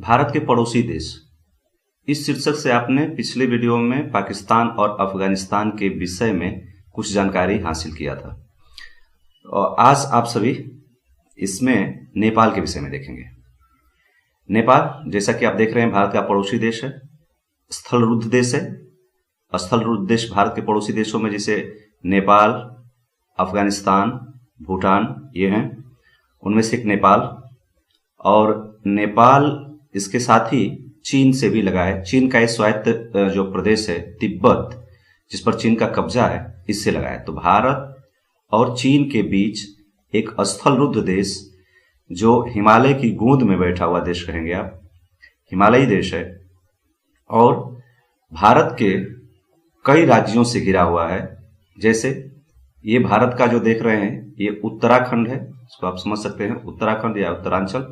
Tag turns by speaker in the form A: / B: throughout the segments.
A: भारत के पड़ोसी देश, इस शीर्षक से आपने पिछले वीडियो में पाकिस्तान और अफगानिस्तान के विषय में कुछ जानकारी हासिल किया था और आज आप सभी इसमें नेपाल के विषय में देखेंगे। नेपाल, जैसा कि आप देख रहे हैं, भारत का पड़ोसी देश है, स्थलरुद्ध देश है। स्थलरुद्ध देश भारत के पड़ोसी देशों में जैसे नेपाल, अफगानिस्तान, भूटान, ये हैं, उनमें से एक नेपाल। और नेपाल इसके साथ ही चीन से भी लगा है। चीन का स्वायत्त जो प्रदेश है तिब्बत, जिस पर चीन का कब्जा है, इससे लगा है। तो भारत और चीन के बीच एक स्थलरुद्ध देश, जो हिमालय की गोद में बैठा हुआ देश कहेंगे आप, हिमालयी देश है और भारत के कई राज्यों से घिरा हुआ है। जैसे ये भारत का जो देख रहे हैं, ये उत्तराखंड है, इसको आप समझ सकते हैं, उत्तराखंड या उत्तरांचल।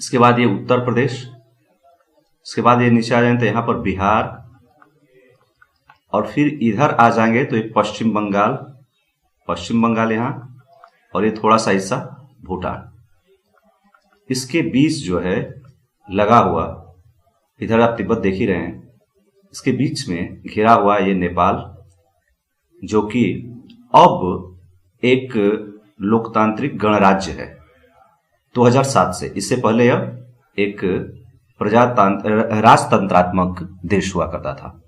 A: इसके बाद ये उत्तर प्रदेश, इसके बाद ये नीचे आ जाएंगे तो यहाँ पर बिहार, और फिर इधर आ जाएंगे तो ये पश्चिम बंगाल यहाँ, और ये थोड़ा सा हिस्सा भूटान। इसके बीच जो है लगा हुआ, इधर आप तिब्बत देख ही रहे हैं, इसके बीच में घिरा हुआ ये नेपाल, जो कि अब एक लोकतांत्रिक गणराज्य है 2007 से। इससे पहले यह एक राजतंत्रात्मक देश हुआ करता था।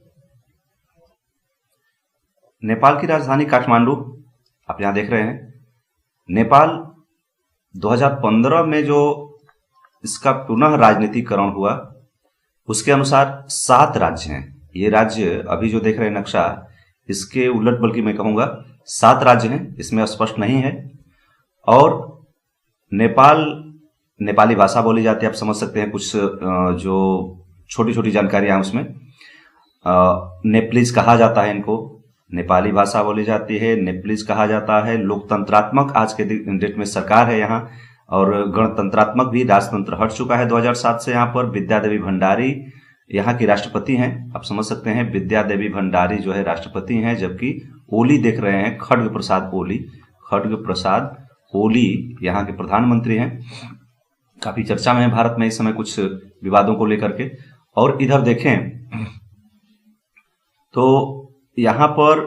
A: नेपाल की राजधानी काठमांडू आप यहां देख रहे हैं। नेपाल 2015 में जो इसका पुनः राजनीतिकरण हुआ, उसके अनुसार 7 राज्य हैं। ये राज्य अभी जो देख रहे हैं नक्शा, इसके उलट बल्कि मैं कहूंगा 7 राज्य हैं, इसमें स्पष्ट नहीं है। और नेपाली भाषा बोली जाती है, आप समझ सकते हैं। कुछ जो छोटी छोटी जानकारियां उसमें, नेप्लीज कहा जाता है इनको, नेपाली भाषा बोली जाती है, नेप्लीज कहा जाता है। लोकतंत्रात्मक आज के डेट में सरकार है यहाँ, और गणतंत्रात्मक भी राजतंत्र हट चुका है 2007 से। यहाँ पर विद्या देवी भंडारी यहाँ की राष्ट्रपति हैं, आप समझ सकते हैं। विद्या देवी भंडारी जो है राष्ट्रपति हैं, जबकि ओली देख रहे हैं, खड्ग प्रसाद ओली यहाँ के प्रधानमंत्री हैं। काफी चर्चा में है भारत में इस समय कुछ विवादों को लेकर के। और इधर देखें तो यहाँ पर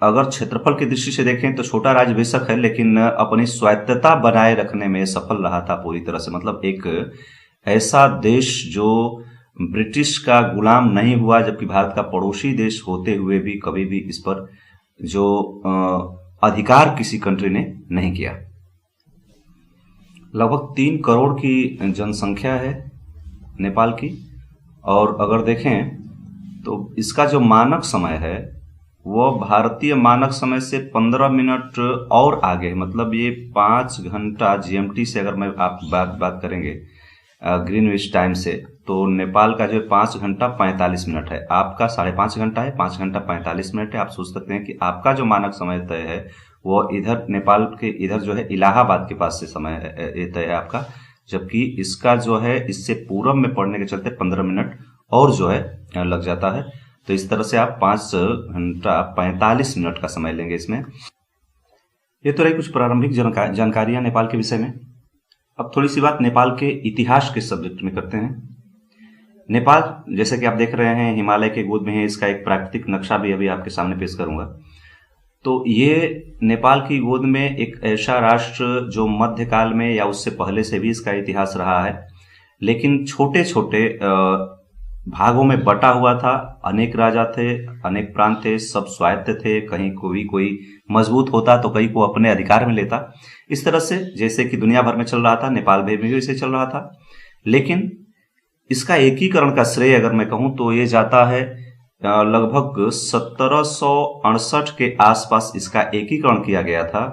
A: अगर क्षेत्रफल की दृष्टि से देखें तो छोटा राज्य बेशक है, लेकिन अपनी स्वायत्तता बनाए रखने में सफल रहा था पूरी तरह से। मतलब एक ऐसा देश जो ब्रिटिश का गुलाम नहीं हुआ, जबकि भारत का पड़ोसी देश होते हुए भी कभी भी इस पर जो अधिकार किसी कंट्री ने नहीं किया। लगभग 3 करोड़ की जनसंख्या है नेपाल की। और अगर देखें तो इसका जो मानक समय है वो भारतीय मानक समय से 15 मिनट और आगे है। मतलब ये 5 घंटा जीएमटी से, अगर मैं आप बात करेंगे ग्रीनविच टाइम से, तो नेपाल का जो 5 घंटा 45 मिनट है, आपका 5.5 घंटा है, 5 घंटा 45 मिनट है। आप सोच सकते हैं कि आपका जो मानक समय तय है वो इधर नेपाल के इधर जो है इलाहाबाद के पास से समय तय है आपका, जबकि इसका जो है इससे पूर्व में पड़ने के चलते 15 मिनट और जो है लग जाता है। तो इस तरह से आप 5 घंटा 45 मिनट का समय लेंगे इसमें। ये तो रही कुछ प्रारंभिक जानकारियां नेपाल के विषय में। अब थोड़ी सी बात नेपाल के इतिहास के सब्जेक्ट में करते हैं। नेपाल, जैसे कि आप देख रहे हैं, हिमालय के गोद में है। इसका एक प्राकृतिक नक्शा भी अभी आपके सामने पेश करूंगा। तो ये नेपाल की गोद में एक ऐसा राष्ट्र जो मध्यकाल में या उससे पहले से भी इसका इतिहास रहा है, लेकिन छोटे छोटे भागों में बटा हुआ था। अनेक राजा थे, अनेक प्रांत थे, सब स्वायत्त थे। कहीं कोई मजबूत होता तो कहीं को अपने अधिकार में लेता। इस तरह से जैसे कि दुनिया भर में चल रहा था, नेपाल में भी इसे चल रहा था। लेकिन इसका एकीकरण का श्रेय अगर मैं कहूं तो ये जाता है लगभग 1768 के आसपास इसका एकीकरण किया गया था।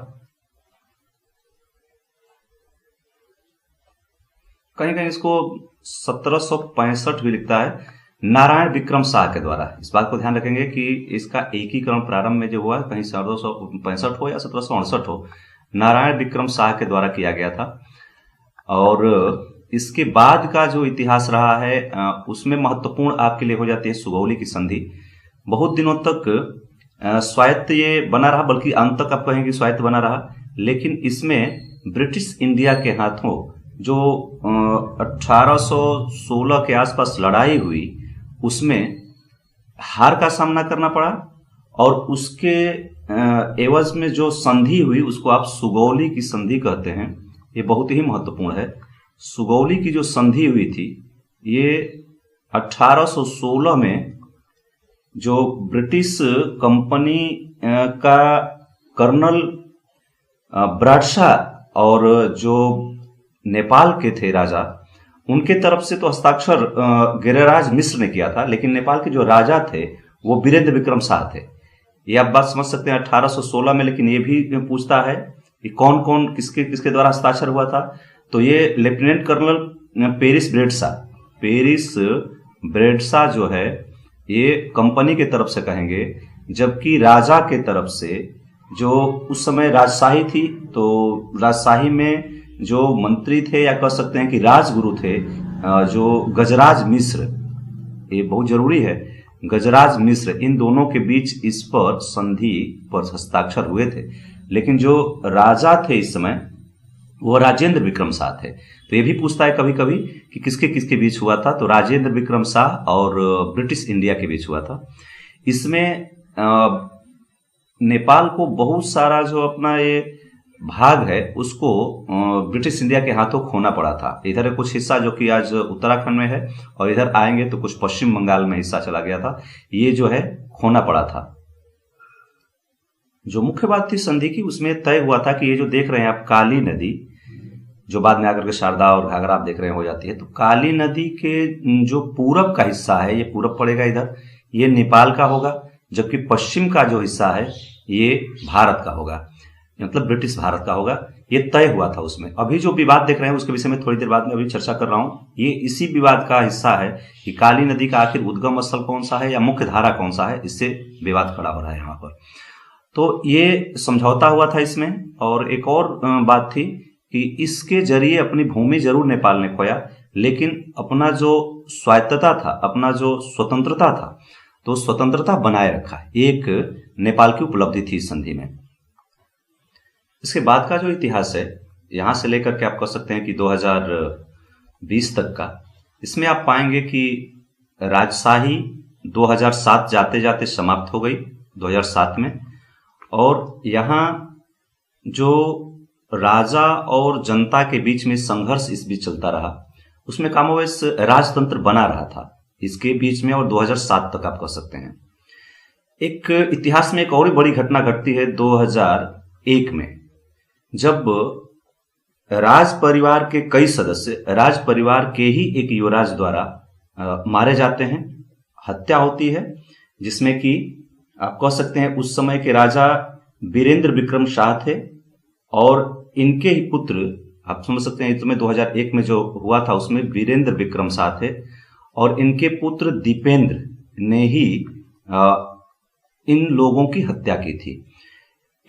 A: कहीं कहीं इसको 1765 भी लिखता है, नारायण विक्रम शाह के द्वारा। इस बात को ध्यान रखेंगे कि इसका एकीकरण प्रारंभ में जो हुआ, कहीं 1765 हो या 1768 हो, नारायण विक्रम शाह के द्वारा किया गया था। और इसके बाद का जो इतिहास रहा है उसमें महत्वपूर्ण आपके लिए हो जाती है सुगौली की संधि। बहुत दिनों तक स्वायत्त ये बना रहा, बल्कि अंत तक आप कहेंगे स्वायत्त बना रहा, लेकिन इसमें ब्रिटिश इंडिया के हाथों जो 1816 के आसपास लड़ाई हुई उसमें हार का सामना करना पड़ा, और उसके एवज में जो संधि हुई उसको आप सुगौली की संधि कहते हैं। ये बहुत ही महत्वपूर्ण है। सुगौली की जो संधि हुई थी ये 1816 में जो ब्रिटिश कंपनी का कर्नल ब्राडशाह और जो नेपाल के थे राजा, उनके तरफ से तो हस्ताक्षर गिरिराज मिश्र ने किया था, लेकिन नेपाल के जो राजा थे वो वीरेंद्र विक्रम शाह थे। ये आप बात समझ सकते हैं 1816 में। लेकिन ये भी पूछता है कि कौन कौन किसके किसके द्वारा हस्ताक्षर हुआ था। तो ये लेफ्टिनेंट कर्नल पेरिस ब्रेडशाह जो है ये कंपनी के तरफ से कहेंगे, जबकि राजा के तरफ से जो उस समय राजशाही थी, तो राजशाही में जो मंत्री थे या कह सकते हैं कि राजगुरु थे जो गजराज मिश्र, ये बहुत जरूरी है, गजराज मिश्र, इन दोनों के बीच इस पर संधि पर हस्ताक्षर हुए थे। लेकिन जो राजा थे इस समय वो राजेंद्र विक्रम शाह थे। तो ये भी पूछता है कभी कभी कि किसके किसके बीच हुआ था। तो राजेंद्र विक्रम शाह और ब्रिटिश इंडिया के बीच हुआ था। इसमें नेपाल को बहुत सारा जो अपना ये भाग है उसको ब्रिटिश इंडिया के हाथों खोना पड़ा था। इधर कुछ हिस्सा जो कि आज उत्तराखंड में है, और इधर आएंगे तो कुछ पश्चिम बंगाल में हिस्सा चला गया था। ये जो है खोना पड़ा था। जो मुख्य बात थी संधि की, उसमें तय हुआ था कि ये जो देख रहे हैं आप काली नदी, जो बाद में आकर के शारदा और घाघरा आप देख रहे हैं हो जाती है, तो काली नदी के जो पूरब का हिस्सा है, ये पूरब पड़ेगा इधर, ये नेपाल का होगा, जबकि पश्चिम का जो हिस्सा है ये भारत का होगा, मतलब ब्रिटिश भारत का होगा। ये तय हुआ था उसमें। अभी जो विवाद देख रहे हैं उसके विषय में थोड़ी देर बाद में अभी चर्चा कर रहा हूं। ये इसी विवाद का हिस्सा है कि काली नदी का आखिर उद्गम स्थल कौन सा है या मुख्य धारा कौन सा है, इससे विवाद खड़ा हो रहा है यहाँ पर। तो ये समझौता हुआ था इसमें। और एक और बात थी कि इसके जरिए अपनी भूमि जरूर नेपाल ने खोया, लेकिन अपना जो स्वायत्तता था, अपना जो स्वतंत्रता था, तो स्वतंत्रता बनाए रखा, एक नेपाल की उपलब्धि थी इस संधि में। इसके बाद का जो इतिहास है, यहां से लेकर के आप कह सकते हैं कि 2020 तक का, इसमें आप पाएंगे कि राजशाही 2007 जाते जाते समाप्त हो गई 2007 में, और यहाँ जो राजा और जनता के बीच में संघर्ष इस बीच चलता रहा, उसमें कामोवेश राजतंत्र बना रहा था इसके बीच में, और 2007 तक आप कह सकते हैं। एक इतिहास में एक और बड़ी घटना घटती है 2001 में, जब राज परिवार के कई सदस्य राज परिवार के ही एक युवराज द्वारा मारे जाते हैं, हत्या होती है, जिसमें कि आप कह सकते हैं उस समय के राजा वीरेंद्र विक्रम शाह थे, और इनके ही पुत्र, आप समझ सकते हैं इसमें 2001 में जो हुआ था उसमें वीरेंद्र विक्रम शाह थे, और इनके पुत्र दीपेंद्र ने ही इन लोगों की हत्या की थी।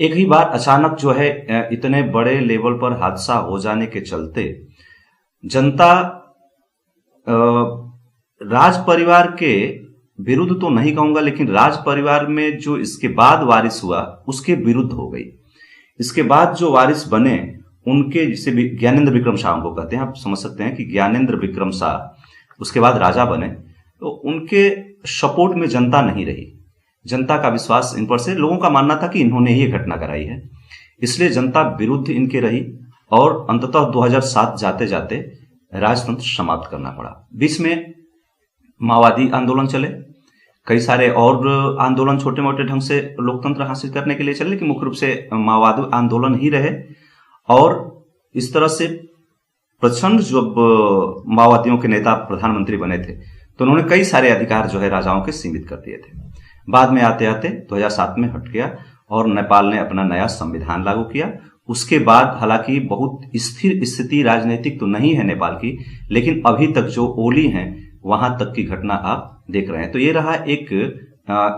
A: एक ही बार अचानक जो है इतने बड़े लेवल पर हादसा हो जाने के चलते जनता राज परिवार के विरुद्ध तो नहीं कहूंगा, लेकिन राज परिवार में जो इसके बाद वारिस हुआ उसके विरुद्ध हो गई। इसके बाद जो वारिस बने उनके, जिसे ज्ञानेंद्र विक्रम शाह को कहते हैं, आप समझ सकते हैं कि ज्ञानेंद्र विक्रम शाह उसके बाद राजा बने, तो उनके सपोर्ट में जनता नहीं रही। जनता का विश्वास इन पर से, लोगों का मानना था कि इन्होंने ही घटना कराई है, इसलिए जनता विरुद्ध इनके रही, और अंततः 2007 जाते जाते राजतंत्र समाप्त करना पड़ा। बीच में माओवादी आंदोलन चले, कई सारे और आंदोलन छोटे मोटे ढंग से लोकतंत्र हासिल करने के लिए चले, लेकिन मुख्य रूप से माओवादी आंदोलन ही रहे। और इस तरह से प्रचंड जब माओवादियों के नेता प्रधानमंत्री बने थे तो उन्होंने कई सारे अधिकार जो है राजाओं के सीमित कर दिए थे। बाद में आते आते 2007 में हट गया और नेपाल ने अपना नया संविधान लागू किया। उसके बाद हालांकि बहुत स्थिर स्थिति राजनीतिक तो नहीं है नेपाल की, लेकिन अभी तक जो ओली हैं वहां तक की घटना आप देख रहे हैं। तो ये रहा एक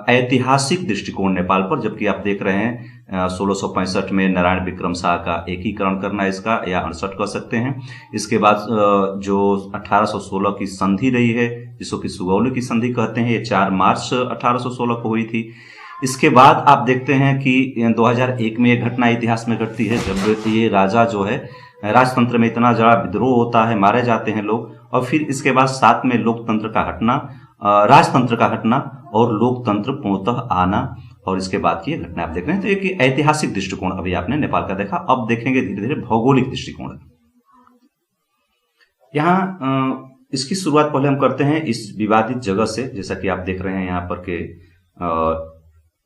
A: ऐतिहासिक दृष्टिकोण नेपाल पर, जबकि आप देख रहे हैं 1665 में नारायण विक्रम शाह का एकीकरण करना इसका, या 68 कह सकते हैं। इसके बाद जो 1816 की संधि रही है, जिसको कि सुगौली की संधि कहते हैं, ये 4 मार्च 1816 को हुई थी। इसके बाद आप देखते हैं कि 2001 में एक घटना इतिहास में घटती है, जब ये राजा जो है राजतंत्र में इतना बड़ा विद्रोह होता है, मारे जाते हैं लोग, और फिर इसके बाद साथ में लोकतंत्र का हटना, राजतंत्र का हटना और लोकतंत्र पूर्णतः आना, और इसके बाद की घटना आप देख रहे हैं। तो एक ऐतिहासिक दृष्टिकोण अभी आपने नेपाल का देखा। अब देखेंगे धीरे धीरे भौगोलिक दृष्टिकोण। यहाँ इसकी शुरुआत पहले हम करते हैं इस विवादित जगह से। जैसा कि आप देख रहे हैं यहाँ पर के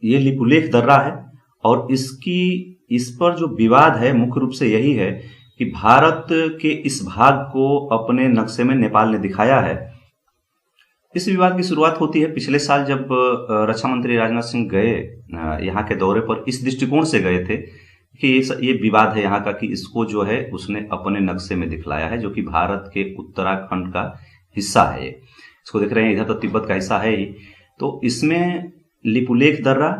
A: ये लिपुलेख दर्रा है, और इस पर जो विवाद है मुख्य रूप से यही है कि भारत के इस भाग को अपने नक्शे में नेपाल ने दिखाया है। इस विवाद की शुरुआत होती है पिछले साल जब रक्षा मंत्री राजनाथ सिंह गए यहाँ के दौरे पर। इस दृष्टिकोण से गए थे कि ये विवाद है यहाँ का कि इसको जो है उसने अपने नक्शे में दिखलाया है, जो कि भारत के उत्तराखंड का हिस्सा है। इसको देख रहे हैं, इधर तो तिब्बत का हिस्सा है ही। तो इसमें लिपुलेख दर्रा,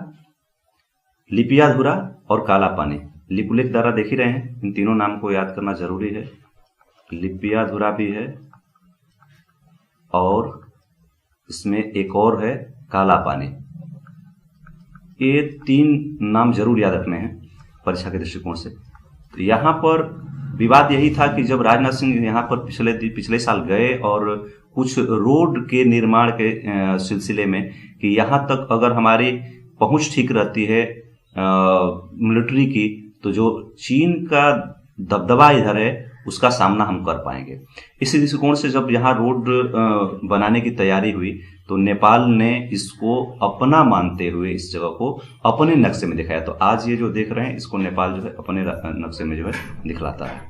A: लिपियाधुरा और काला पानी। लिपुलेख दर्रा देख ही रहे हैं, इन तीनों नाम को याद करना जरूरी है। लिपियाधुरा भी है और इसमें एक और है काला पानी। ये तीन नाम जरूर याद रखने हैं परीक्षा के दृष्टिकोण से। तो यहाँ पर विवाद यही था कि जब राजनाथ सिंह यहाँ पर पिछले साल गए और कुछ रोड के निर्माण के सिलसिले में कि यहाँ तक अगर हमारी पहुंच ठीक रहती है मिलिट्री की, तो जो चीन का दबदबा इधर है उसका सामना हम कर पाएंगे। इसी दृष्टिकोण से जब यहाँ रोड बनाने की तैयारी हुई तो नेपाल ने इसको अपना मानते हुए इस जगह को अपने नक्शे में दिखाया। तो आज ये जो देख रहे हैं इसको नेपाल जो है अपने नक्शे में जो है दिखलाता है।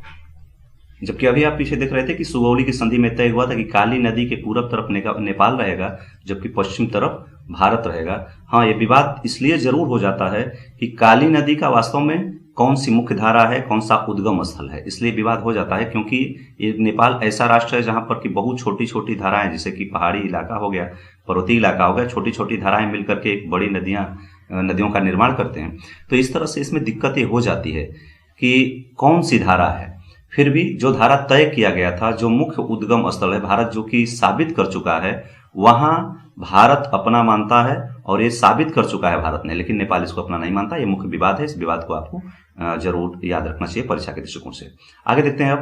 A: जबकि अभी आप पीछे देख रहे थे कि सुगौली की संधि में तय हुआ था कि काली नदी के पूरब तरफ नेपाल रहेगा जबकि पश्चिम तरफ भारत रहेगा। हाँ, ये विवाद इसलिए जरूर हो जाता है कि काली नदी का वास्तव में कौन सी मुख्य धारा है, कौन सा उद्गम स्थल है, इसलिए विवाद हो जाता है। क्योंकि ये नेपाल ऐसा राष्ट्र है जहां पर कि बहुत छोटी छोटी धाराएं, जैसे कि पहाड़ी इलाका हो गया, पर्वतीय इलाका हो गया, छोटी छोटी धाराएं मिलकर के एक बड़ी नदियों का निर्माण करते हैं। तो इस तरह से इसमें दिक्कत ये हो जाती है कि कौन सी धारा है। फिर भी जो धारा तय किया गया था, जो मुख्य उद्गम स्थल है भारत जो कि साबित कर चुका है, वहां भारत अपना मानता है और ये साबित कर चुका है भारत ने, लेकिन नेपाल इसको अपना नहीं मानता। ये मुख्य विवाद है। इस विवाद को आपको जरूर याद रखना चाहिए परीक्षा के दृष्टिकोण से। आगे देखते हैं।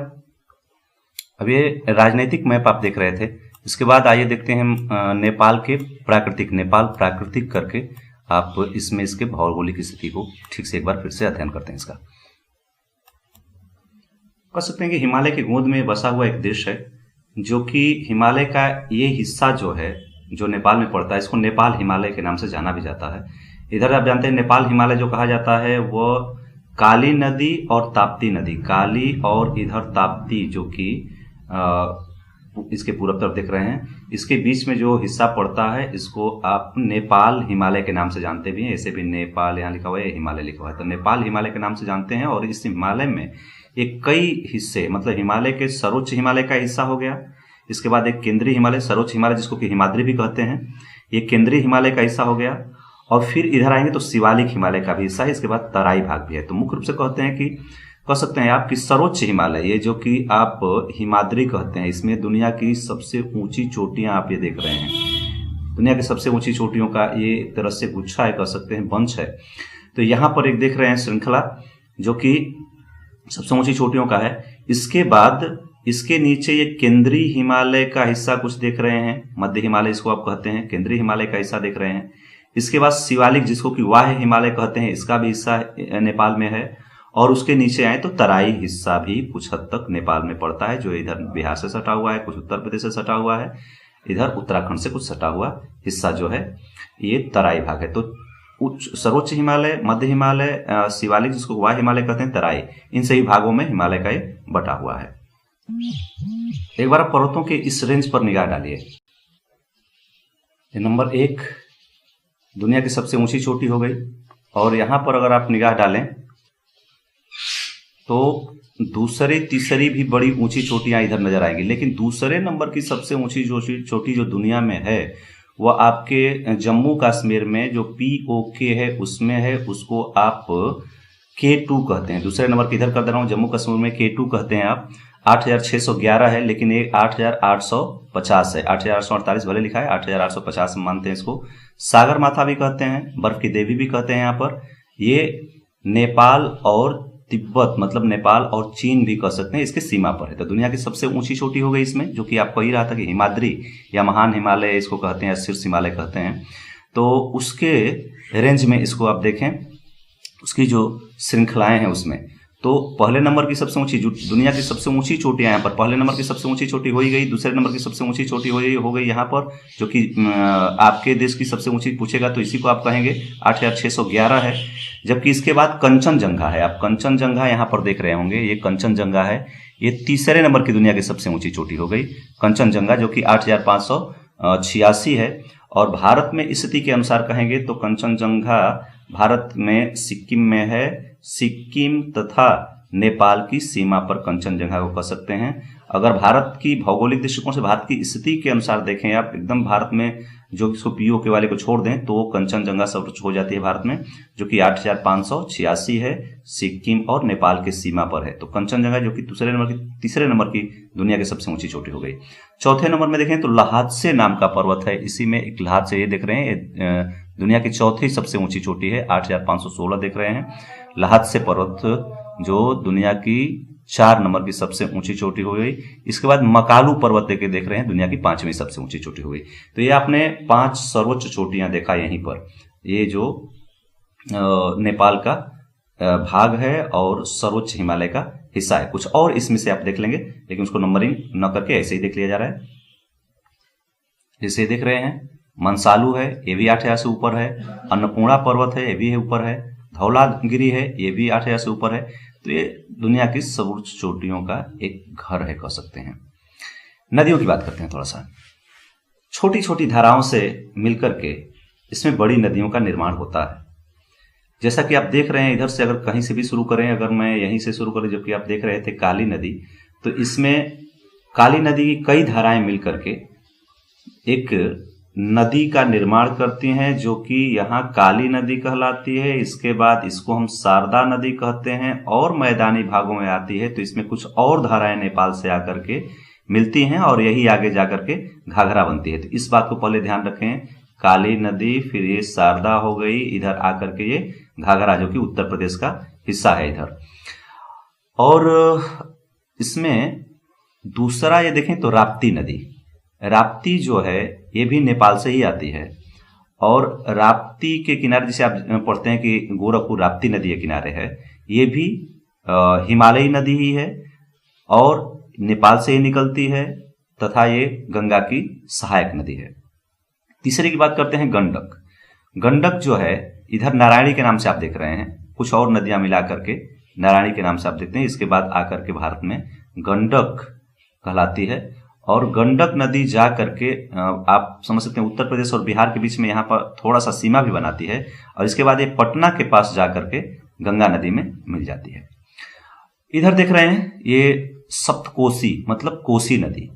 A: अब ये राजनीतिक मैप आप देख रहे थे। इसके बाद आइए देखते हैं नेपाल के प्राकृतिक, नेपाल प्राकृतिक करके आप इसमें इसके भौगोलिक स्थिति को ठीक से एक बार फिर से अध्ययन करते हैं। इसका कह सकते हैं कि हिमालय की गोद में बसा हुआ एक देश है, जो कि हिमालय का ये हिस्सा जो है जो नेपाल में पड़ता है, इसको नेपाल हिमालय के नाम से जाना भी जाता है। इधर आप जानते हैं नेपाल हिमालय जो कहा जाता है वो काली नदी और ताप्ती नदी, काली और इधर ताप्ती, जो कि इसके पूर्व तरफ देख रहे हैं, इसके बीच में जो हिस्सा पड़ता है इसको आप नेपाल हिमालय के नाम से जानते भी हैं। ऐसे भी नेपाल यहाँ लिखा हुआ है, हिमालय लिखा हुआ है, तो नेपाल हिमालय के नाम से जानते हैं। और इस हिमालय में एक कई हिस्से, मतलब हिमालय के सर्वोच्च हिमालय का हिस्सा हो गया, इसके बाद एक केंद्रीय हिमालय, सर्वोच्च हिमालय जिसको कि हिमाद्री भी कहते हैं, ये केंद्रीय हिमालय का हिस्सा हो गया। और फिर इधर आएंगे तो शिवालिक हिमालय का भी हिस्सा है, इसके बाद तराई भाग भी है। तो मुख्य रूप से कहते हैं कि कह सकते हैं आप कि सर्वोच्च हिमालय, ये जो कि आप हिमाद्री कहते हैं, इसमें दुनिया की सबसे ऊंची चोटियां आप ये देख रहे हैं। दुनिया की सबसे ऊंची चोटियों का ये एक तरह से गुच्छा है, कह सकते हैं बंच है। तो यहाँ पर एक देख रहे हैं श्रृंखला जो कि सबसे ऊंची चोटियों का है। इसके बाद इसके नीचे ये केंद्रीय हिमालय का हिस्सा कुछ देख रहे हैं, मध्य हिमालय इसको आप कहते हैं, केंद्रीय हिमालय का हिस्सा देख रहे हैं। इसके बाद शिवालिक जिसको कि वाह्य हिमालय कहते हैं, इसका भी हिस्सा नेपाल में है। और उसके नीचे आए तो तराई हिस्सा भी कुछ हद तक नेपाल में पड़ता है, जो इधर बिहार से सटा हुआ है, कुछ उत्तर प्रदेश से सटा हुआ है, इधर उत्तराखंड से कुछ सटा हुआ हिस्सा जो है ये तराई भाग है। तो सर्वोच्च हिमालय, मध्य हिमालय, शिवालिक जिसको वाह्य हिमालय कहते हैं, तराई, इन सही भागों में हिमालय का ये बटा हुआ है। एक बार आप पर्वतों के इस रेंज पर निगाह डालिए। नंबर 1 दुनिया की सबसे ऊंची चोटी हो गई, और यहां पर अगर आप निगाह डालें तो दूसरी तीसरी भी बड़ी ऊंची चोटियां इधर नजर आएंगी। लेकिन दूसरे नंबर की सबसे ऊंची चोटी जो दुनिया में है वह आपके जम्मू कश्मीर में जो POK है उसमें है, उसको आप K2 कहते हैं। दूसरे नंबर की इधर कर दे रहा हूं, जम्मू कश्मीर में K2 कहते हैं आप। 8611 है, लेकिन ये 8850 है। 8848 भले लिखा है, 8850 मानते हैं इसको। सागर माथा भी कहते हैं, बर्फ की देवी भी कहते हैं यहाँ पर। ये नेपाल और तिब्बत मतलब नेपाल और चीन भी कह सकते हैं, इसके सीमा पर है। तो दुनिया की सबसे ऊंची चोटी हो गई इसमें, जो कि आपको ही रहा था कि हिमाद्री या महान हिमालय इसको कहते हैं या शीर्ष हिमालय कहते हैं। तो उसके रेंज में इसको आप देखें, उसकी जो श्रृंखलाएं हैं उसमें, तो पहले नंबर की सबसे ऊंची, जो दुनिया की सबसे ऊंची चोटियां यहाँ पर, पहले नंबर की सबसे ऊंची चोटी हो ही गई, दूसरे नंबर की सबसे ऊंची चोटी हो गई यहाँ पर, जो कि आपके देश की सबसे ऊंची पूछेगा तो इसी को आप कहेंगे 8611 है। जबकि इसके बाद कंचनजंगा है, आप कंचनजंगा यहाँ पर देख रहे होंगे, ये कंचनजंगा है, ये तीसरे नंबर की दुनिया की सबसे ऊंची चोटी हो गई कंचनजंगा, जो कि 8586 है। और भारत में स्थिति के अनुसार कहेंगे तो कंचनजंगा भारत में सिक्किम में है, सिक्किम तथा नेपाल की सीमा पर कंचनजंगा को कह सकते हैं। अगर भारत की भौगोलिक दृष्टिकोण से भारत की स्थिति के अनुसार देखें आप, एकदम भारत में जो इसको पीओके वाले को छोड़ दें तो कंचनजंगा सर्वोच्च हो जाती है भारत में, जो कि 8586 है, सिक्किम और नेपाल के सीमा पर है। तो कंचनजंगा जो कि तीसरे नंबर की दुनिया की सबसे ऊंची चोटी हो गई। चौथे नंबर में देखें तो लहात्से नाम का पर्वत है, इसी में एक लहात्से, ये देख रहे हैं, दुनिया की चौथी सबसे ऊंची चोटी है, 8516 देख रहे हैं। लहात्से पर्वत जो दुनिया की 4 नंबर की सबसे ऊंची चोटी हो गई। इसके बाद मकालू पर्वत देख रहे हैं, दुनिया की 5वीं सबसे ऊंची चोटी हो गई। तो ये आपने 5 सर्वोच्च चोटियां देखा यहीं पर, ये जो नेपाल का भाग है और सर्वोच्च हिमालय का हिस्सा है। कुछ और इसमें से आप देख लेंगे, लेकिन उसको नंबरिंग न करके ऐसे ही देख लिया जा रहा है। जैसे देख रहे हैं मनसालू है, ये भी 8000 से ऊपर है। अन्नपूर्णा पर्वत है, ये भी है ऊपर है। धौलागिरी है, ये भी 8000 से ऊपर है। तो ये दुनिया की सर्वोच्च चोटियों का एक घर है कह सकते हैं। नदियों की बात करते हैं थोड़ा सा। छोटी छोटी धाराओं से मिलकर के इसमें बड़ी नदियों का निर्माण होता है। जैसा कि आप देख रहे हैं, इधर से अगर कहीं से भी शुरू करें, अगर मैं यहीं से शुरू करें, जबकि आप देख रहे थे काली नदी, तो इसमें काली नदी की कई धाराएं मिलकर के एक नदी का निर्माण करती हैं, जो कि यहाँ काली नदी कहलाती है। इसके बाद इसको हम शारदा नदी कहते हैं और मैदानी भागों में आती है, तो इसमें कुछ और धाराएं नेपाल से आकर के मिलती हैं और यही आगे जाकर के घाघरा बनती है। तो इस बात को पहले ध्यान रखें, काली नदी, फिर ये शारदा हो गई, इधर आकर के ये घाघरा, जो कि उत्तर प्रदेश का हिस्सा है इधर। और इसमें दूसरा ये देखें तो राप्ती नदी, राप्ती जो है ये भी नेपाल से ही आती है। और राप्ती के किनारे, जिसे आप पढ़ते हैं कि गोरखपुर राप्ती नदी के किनारे है, ये भी हिमालयी नदी ही है और नेपाल से ही निकलती है तथा ये गंगा की सहायक नदी है। तीसरे की बात करते हैं गंडक। गंडक जो है इधर नारायणी के नाम से आप देख रहे हैं, कुछ और नदियां मिला करके नारायणी के नाम से आप देखते हैं। इसके बाद आकर के भारत में गंडक कहलाती है। और गंडक नदी जा करके आप समझ सकते हैं उत्तर प्रदेश और बिहार के बीच में यहाँ पर थोड़ा सा सीमा भी बनाती है, और इसके बाद ये पटना के पास जा करके गंगा नदी में मिल जाती है। इधर देख रहे हैं ये सप्तकोसी मतलब कोसी नदी,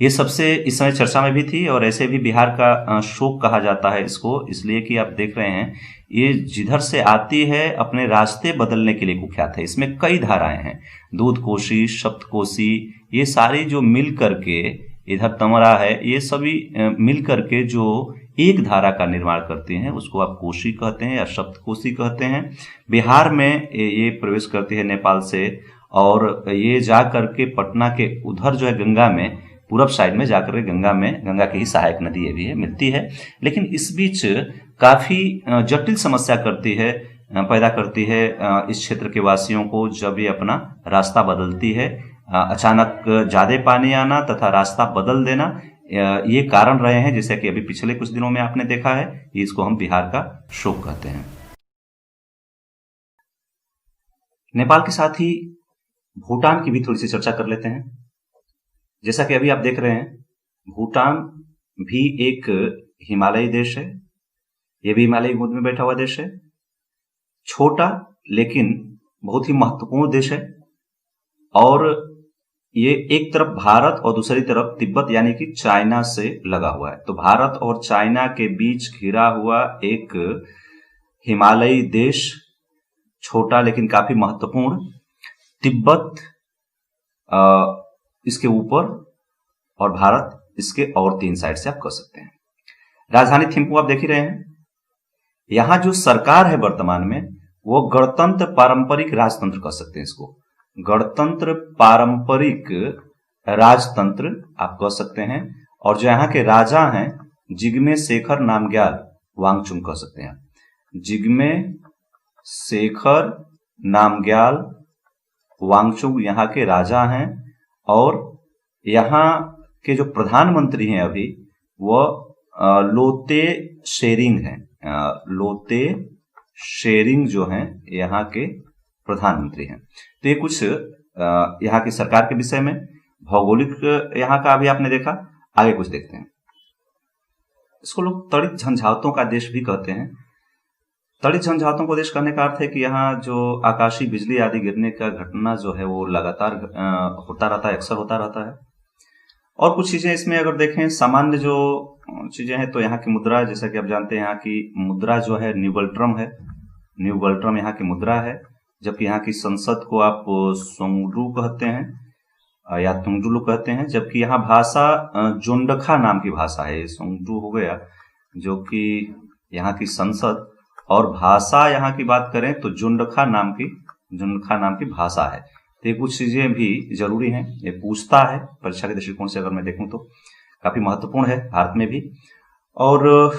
A: ये सबसे इस समय चर्चा में भी थी और ऐसे भी बिहार का शोक कहा जाता है इसको, इसलिए कि आप देख रहे हैं ये जिधर से आती है अपने रास्ते बदलने के लिए कुख्यात है। इसमें कई धाराएं हैं, दूध कोसी, सप्तकोसी, ये सारी जो मिल करके, इधर तमरा है, ये सभी मिल करके जो एक धारा का निर्माण करते हैं उसको आप कोसी कहते हैं या सप्तकोसी कहते हैं। बिहार में ये प्रवेश करती है नेपाल से और ये जा करके पटना के उधर जो है गंगा में, पूरब साइड में जाकर गंगा में, गंगा की ही सहायक नदी ये भी है, मिलती है। लेकिन इस बीच काफी जटिल समस्या पैदा करती है इस क्षेत्र के वासियों को, जब ये अपना रास्ता बदलती है। अचानक ज्यादा पानी आना तथा रास्ता बदल देना, ये कारण रहे हैं, जैसे कि अभी पिछले कुछ दिनों में आपने देखा है। इसको हम बिहार का शोक कहते हैं। नेपाल के साथ ही भूटान की भी थोड़ी सी चर्चा कर लेते हैं। जैसा कि अभी आप देख रहे हैं, भूटान भी एक हिमालयी देश है, ये भी हिमालयी गोद में बैठा हुआ देश है। छोटा लेकिन बहुत ही महत्वपूर्ण देश है और ये एक तरफ भारत और दूसरी तरफ तिब्बत यानी कि चाइना से लगा हुआ है। तो भारत और चाइना के बीच घिरा हुआ एक हिमालयी देश, छोटा लेकिन काफी महत्वपूर्ण। तिब्बत इसके ऊपर और भारत इसके और 3 साइड से आप कह सकते हैं। राजधानी थिम्पू आप देख ही रहे हैं। यहां जो सरकार है वर्तमान में वो गणतंत्र पारंपरिक राजतंत्र कह सकते हैं इसको। गणतंत्र पारंपरिक राजतंत्र आप कह सकते हैं। और जो यहाँ के राजा हैं जिग्मे शेखर नामग्याल वांगचुक कह सकते हैं। जिग्मे शेखर नामग्याल वांगचुक यहाँ के राजा हैं। और यहाँ के जो प्रधानमंत्री हैं अभी वह लोते शेरिंग हैं। लोते शेरिंग जो हैं यहाँ के प्रधानमंत्री हैं। तो ये कुछ यहाँ की सरकार के विषय में, भौगोलिक यहाँ का अभी आपने देखा। आगे कुछ देखते हैं। इसको लोग तड़ित झंझावातों का देश भी कहते हैं। तड़ित झंझावातों को देश कहने का अर्थ है कि यहाँ जो आकाशीय बिजली आदि गिरने का घटना जो है वो लगातार होता रहता है, अक्सर होता रहता है। और कुछ चीजें इसमें अगर देखें, सामान्य जो चीजें हैं तो यहाँ की मुद्रा, जैसा कि आप जानते हैं यहाँ की मुद्रा जो है न्यूगल्ट्रम है। न्यूगल्ट्रम यहाँ की मुद्रा है। जबकि यहाँ की संसद को आप सोंगडू कहते हैं या तुंगडुलु कहते हैं। जबकि यहाँ भाषा जोंडखा नाम की भाषा है। सोंगडू हो गया जो कि यहाँ की संसद, और भाषा यहाँ की बात करें तो जोंडखा नाम की भाषा है। तो ये कुछ चीजें भी जरूरी हैं, ये पूछता है परीक्षा के दृष्टिकोण से अगर मैं देखूं तो काफी महत्वपूर्ण है भारत में भी। और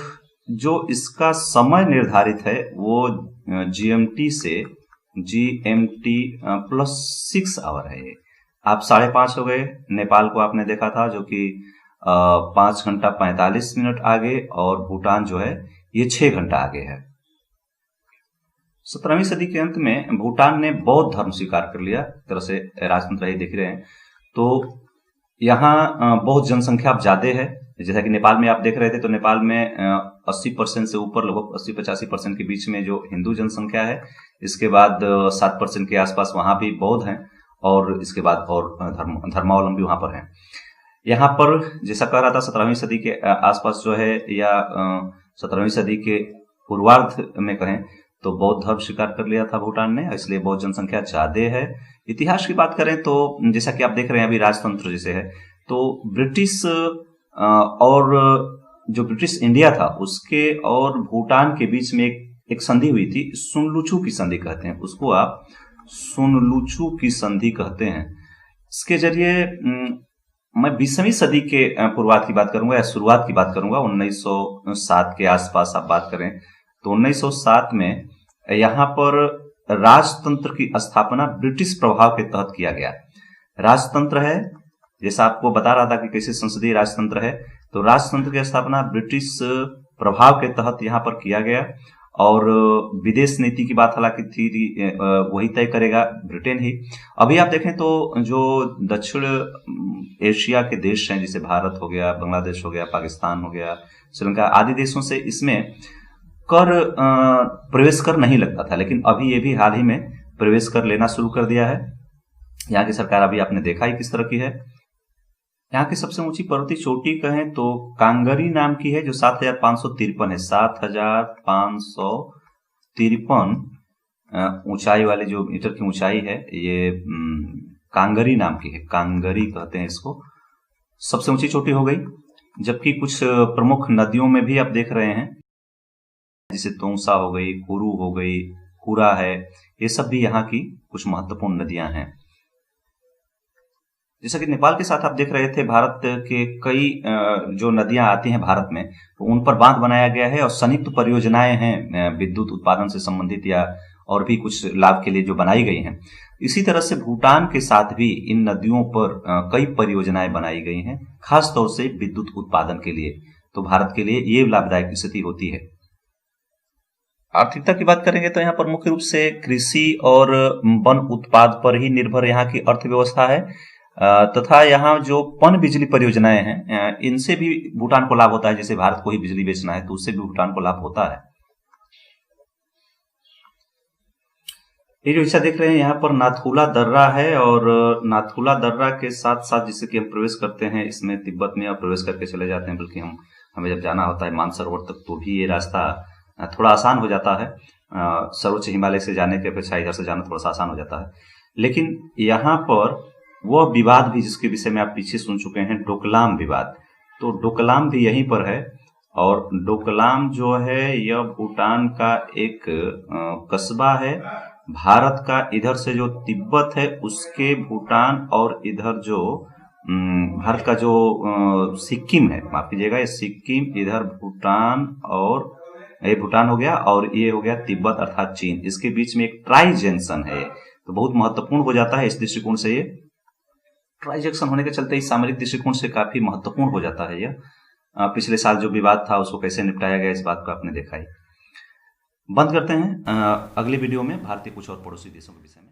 A: जो इसका समय निर्धारित है वो GMT से GMT +6 आवर है। आप 5:30 हो गए। नेपाल को आपने देखा था जो कि 5 घंटा 45 मिनट आगे, और भूटान जो है ये 6 घंटा आगे है। 17वीं सदी के अंत में भूटान ने बौद्ध धर्म स्वीकार कर लिया। एक तरह से राजतंत्र ही देख रहे हैं। तो यहाँ बहुत जनसंख्या अब ज्यादा है। जैसा कि नेपाल में आप देख रहे थे, तो नेपाल में 80% से ऊपर, लगभग 80-85% के बीच में जो हिंदू जनसंख्या है। इसके बाद 7% के आसपास वहां भी बौद्ध हैं, और इसके बाद और धर्मावलंबी वहां पर हैं। यहाँ पर जैसा कह रहा था 17वीं सदी के आसपास जो है, या 17वीं सदी के पूर्वार्ध में कहें तो बौद्ध धर्म स्वीकार कर लिया था भूटान ने, इसलिए बहुत जनसंख्या ज्यादा है। इतिहास की बात करें तो जैसा कि आप देख रहे हैं अभी राजतंत्र जैसे है, तो ब्रिटिश और जो ब्रिटिश इंडिया था उसके और भूटान के बीच में एक संधि हुई थी। सुनलुचू की संधि कहते हैं उसको, आप सुनलुचू की संधि कहते हैं। इसके जरिए मैं 20वीं सदी के पूर्वार्ध की बात करूंगा या शुरुआत की बात करूंगा। 1907 के आसपास आप बात करें तो 1907 में यहाँ पर राजतंत्र की स्थापना ब्रिटिश प्रभाव के तहत किया गया। राजतंत्र है, जैसा आपको बता रहा था कि कैसे संसदीय राजतंत्र है, तो राजतंत्र की स्थापना ब्रिटिश प्रभाव के तहत यहाँ पर किया गया। और विदेश नीति की बात हालांकि थी वही तय करेगा ब्रिटेन ही। अभी आप देखें तो जो दक्षिण एशिया के देश हैं, जैसे भारत हो गया, बांग्लादेश हो गया, पाकिस्तान हो गया, श्रीलंका आदि देशों से इसमें कर प्रवेश कर नहीं लगता था, लेकिन अभी ये भी हाल ही में प्रवेश कर लेना शुरू कर दिया है। यहाँ की सरकार अभी आपने देखा ही किस तरह की है। यहाँ की सबसे ऊंची पर्वतीय चोटी कहें तो कांगरी नाम की है, जो 7,553 है। 7,553 ऊंचाई वाली जो मीटर की ऊंचाई है, ये कांगरी नाम की है। कांगरी कहते हैं इसको। सबसे ऊंची चोटी हो गई। जबकि कुछ प्रमुख नदियों में भी आप देख रहे हैं, जैसे तोंसा हो गई, कुरु हो गई, कुरा है, ये सब भी यहाँ की कुछ महत्वपूर्ण नदियां हैं। जैसा कि नेपाल के साथ आप देख रहे थे, भारत के कई जो नदियां आती हैं भारत में, तो उन पर बांध बनाया गया है और संयुक्त परियोजनाएं हैं विद्युत उत्पादन से संबंधित या और भी कुछ लाभ के लिए जो बनाई गई हैं। इसी तरह से भूटान के साथ भी इन नदियों पर कई परियोजनाएं बनाई गई हैं, खास तौर से विद्युत उत्पादन के लिए। तो भारत के लिए ये लाभदायक स्थिति होती है। आर्थिकता की बात करेंगे तो यहाँ पर मुख्य रूप से कृषि और वन उत्पाद पर ही निर्भर यहाँ की अर्थव्यवस्था है, तथा यहाँ जो पन बिजली परियोजनाएं हैं इनसे भी भूटान को लाभ होता है। जैसे भारत को ही बिजली बेचना है तो उससे भी भूटान को लाभ होता है। ये जो हिस्सा देख रहे हैं यहाँ पर नाथुला दर्रा है, और नाथुला दर्रा के साथ साथ जिससे कि हम प्रवेश करते हैं इसमें तिब्बत में आप प्रवेश करके चले जाते हैं, बल्कि हमें जब जाना होता है मानसरोवर तक तो भी ये रास्ता थोड़ा आसान हो जाता है। सर्वोच्च हिमालय से जाने की अपेक्षा इधर से जाना थोड़ा सा आसान हो जाता है। लेकिन यहाँ पर वह विवाद भी जिसके विषय में आप पीछे सुन चुके हैं, डोकलाम विवाद, तो डोकलाम भी यहीं पर है। और डोकलाम जो है यह भूटान का एक कस्बा है। भारत का इधर से जो तिब्बत है उसके भूटान, और इधर जो भारत का जो सिक्किम है, माफ कीजिएगा, ये सिक्किम, इधर भूटान, और ये भूटान हो गया, और ये हो गया तिब्बत अर्थात चीन। इसके बीच में एक ट्राई जंक्शन है, तो बहुत महत्वपूर्ण हो जाता है इस दृष्टिकोण से। ये ट्राई जंक्शन होने के चलते इस सामरिक दृष्टिकोण से काफी महत्वपूर्ण हो जाता है यह। पिछले साल जो विवाद था उसको कैसे निपटाया गया, इस बात को आपने देखा ही। बंद करते हैं अगली वीडियो में भारतीय कुछ और पड़ोसी देशों के विषय में।